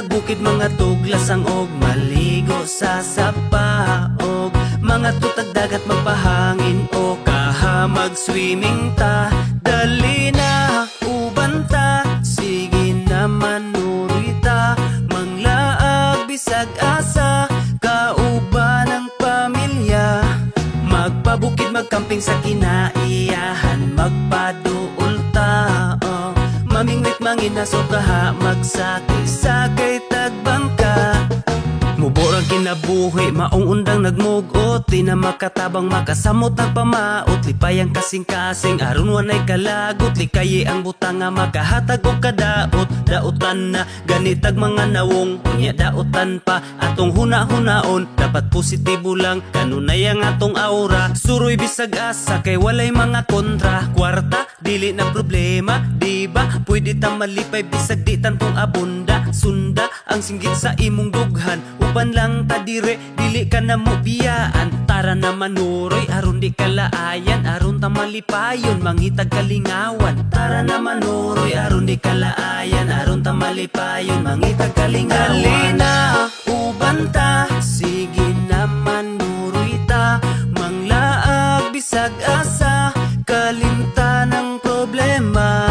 bukid mga tuglasang og maligo sa sapa, og mga tutag dagat magpahangin o kaha mag-swimming ta. Dali na uban ta, sige naman nuroy ta, manglaag bisag asa kauban ng pamilya. Magpabukid magkamping sa kinaiyahan, magpaduol ta, mamingwit manginaso kaha magsakay-sakay tagbangka. Muborang kinabuhi, maong undang nagmugot, di na makatabang makasamot nagpamaot. Lipayang kasing-kasing, aron wanay kalagot, likayi ang butang nga makahatag o kadaot. Daotan na ganitag mga nawong, unya daotan pa atong huna-hunaon. Dapat positibo lang, kanunay ang atong aura. Suroy bisag asa, kay walay mga kontra. Kwarta, dili na problema, diba? Pwede ta malipay bisag di tantong abunda. Sunda ang singgit sa imong dughan, uban lang ta dire, dili ka na mo biyaan. Tara na manuroy, aron di kalaayan, aron ta malipayon, mangitag kalingawan. Tara na manuroy, aron di kalaayan, aron ta malipayon, mangitag kalingawan. Dali na uban ta, sige naman nuroy ta, manglaag bisag asa, kalimta ng problema.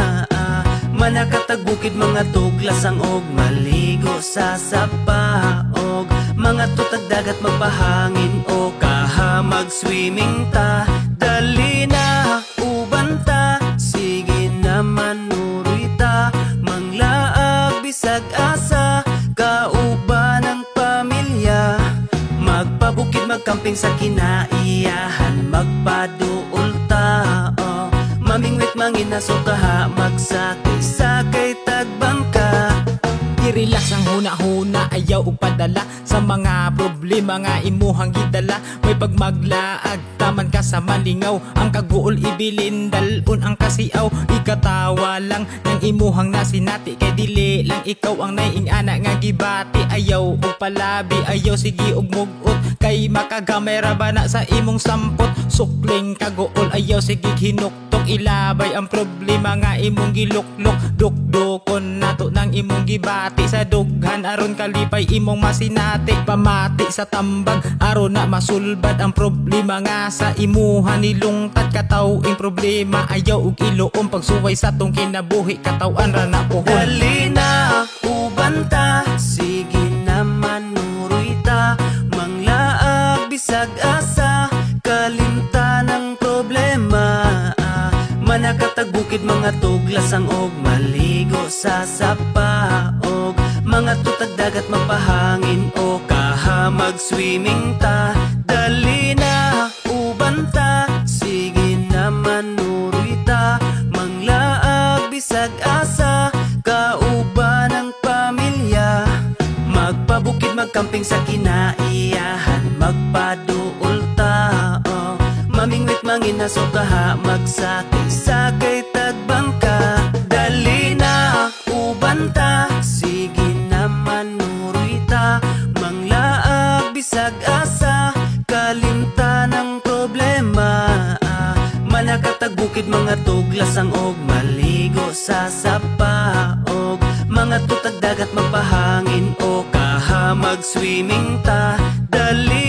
Manakatag bukid mga tuglasang og maligo sa sapa, og mga tutag dagat magpahangin o kaha mag-swimming ta. Dali na uban ta, sige naman nuroy ta, manglaag bisag asa kauban ng pamilya. Magpabukid magkamping sa kinaiyahan, magpaduol ta, mamingwit manginaso kaha magsakay-sakay tagbangka. I-relax ang huna-huna, ayaw upadala sa mga problema nga imuhang gidala. May pagmaglaag, taman ka sa malingaw, ang kaguol ibilin, dalon ang kasiaw. Ikatawa lang ng imuhang nasinati, kay dili lang ikaw ang naiing anak nga gibati. Ayaw og palabi, ayaw sige og mugot, kay makagamay ra ba na sa imong sampot. Sukling kaguol, ayaw sige hinuktok, ilabay ang problema nga imong giluklok. Dukdukon nato ng imong gibati sa dughan, aron kalipay imong masinati. Pamati sa tambag, aron na masulbad ang problema nga sa imuha nilungtad. Katawing problema, ayaw og iluom, pagsuway sa tong kinabuhi, katawan ra na pohon. Dali na uban ta, sige naman nuroy ta, manglaag bisag asa, kalimta ng problema. Manakatag bukid mga tuglasang og maligo sa sapa, og mga tutag dagat magpahangin o kaha mag-swimming ta. Dali na uban ta, sige naman nuroy ta, manglaag bisag asa kauban ng pamilya. Magpabukid magkamping sa kinaiyahan, magpaduol ta, mamingwit manginaso kaha magsakay-sakay tagbangka. Dali na uban ta, sige naman nuroy ta, manglaag bisag asa, kalimta ng problema. Manakatag bukid mga tuglasang og maligo sa sapa, og mga tutag dagat magpahangin o kaha mag-swimming ta. Dali